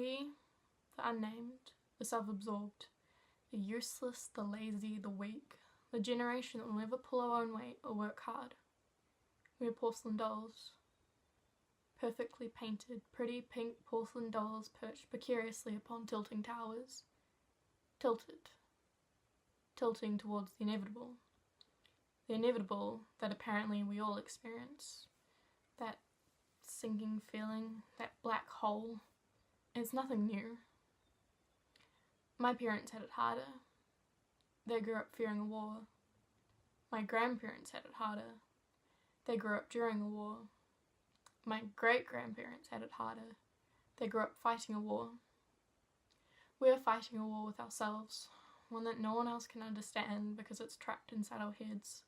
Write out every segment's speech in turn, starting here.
We, the unnamed, the self-absorbed, the useless, the lazy, the weak, the generation that will never pull our own weight or work hard. We are porcelain dolls. Perfectly painted, pretty pink porcelain dolls perched precariously upon tilting towers. Tilting towards the inevitable. The inevitable that apparently we all experience. That sinking feeling, that black hole. It's nothing new. My parents had it harder. They grew up fearing a war. My grandparents had it harder. They grew up during a war. My great-grandparents had it harder. They grew up fighting a war. We are fighting a war with ourselves, one that no one else can understand because it's trapped inside our heads,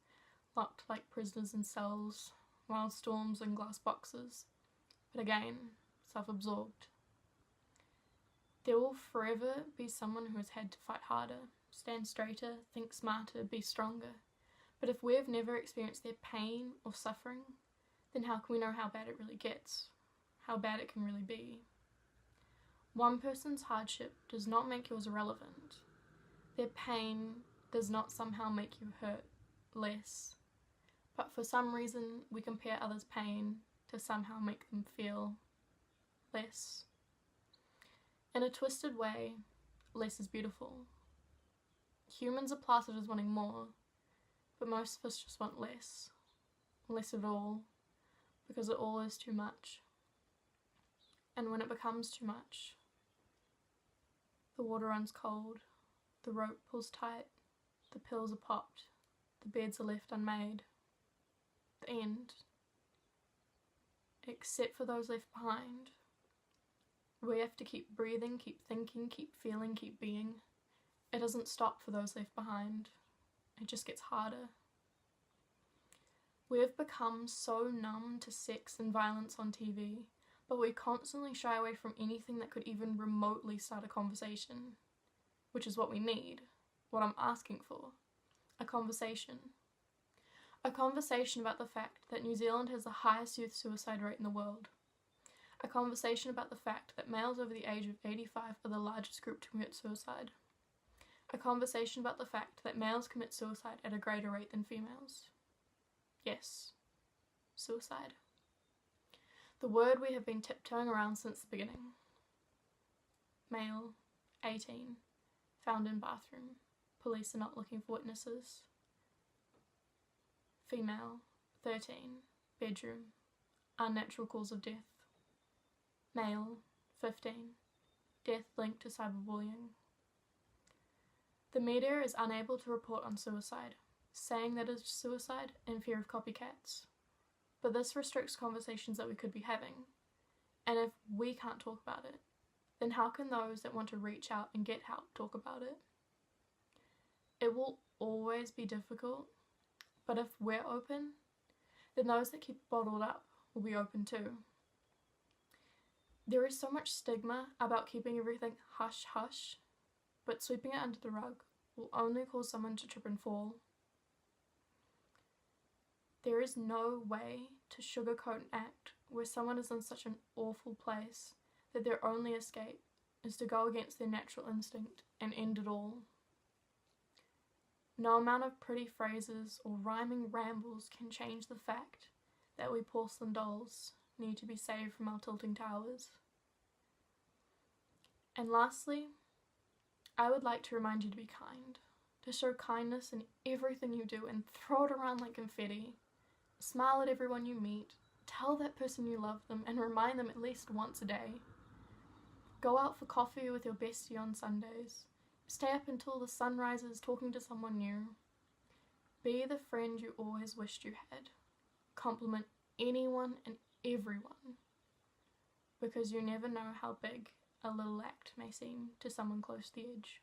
locked like prisoners in cells, wild storms in glass boxes, but again, self-absorbed. There will forever be someone who has had to fight harder, stand straighter, think smarter, be stronger. But if we have never experienced their pain or suffering, then how can we know how bad it really gets? How bad it can really be? One person's hardship does not make yours irrelevant. Their pain does not somehow make you hurt less. But for some reason, we compare others' pain to somehow make them feel less. In a twisted way, less is beautiful. Humans are plotted as wanting more, but most of us just want less. Less of it all, because it all is too much. And when it becomes too much, the water runs cold, the rope pulls tight, the pills are popped, the beds are left unmade. The end. Except for those left behind. We have to keep breathing, keep thinking, keep feeling, keep being. It doesn't stop for those left behind. It just gets harder. We have become so numb to sex and violence on TV, but we constantly shy away from anything that could even remotely start a conversation. Which is what we need, what I'm asking for. A conversation. A conversation about the fact that New Zealand has the highest youth suicide rate in the world. A conversation about the fact that males over the age of 85 are the largest group to commit suicide. A conversation about the fact that males commit suicide at a greater rate than females. Yes, suicide. The word we have been tiptoeing around since the beginning. Male, 18, found in bathroom. Police are not looking for witnesses. Female, 13, bedroom. Unnatural cause of death. Male, 15, death linked to cyberbullying. The media is unable to report on suicide, saying that it's suicide in fear of copycats. But this restricts conversations that we could be having. And if we can't talk about it, then how can those that want to reach out and get help talk about it? It will always be difficult, but if we're open, then those that keep it bottled up will be open too. There is so much stigma about keeping everything hush-hush, but sweeping it under the rug will only cause someone to trip and fall. There is no way to sugarcoat an act where someone is in such an awful place that their only escape is to go against their natural instinct and end it all. No amount of pretty phrases or rhyming rambles can change the fact that we porcelain dolls need to be saved from our tilting towers. And lastly, I would like to remind you to be kind, to show kindness in everything you do and throw it around like confetti. Smile at everyone you meet, tell that person you love them and remind them at least once a day. Go out for coffee with your bestie on Sundays. Stay up until the sun rises talking to someone new. Be the friend you always wished you had. Compliment anyone and everyone, because you never know how big a little act may seem to someone close to the edge.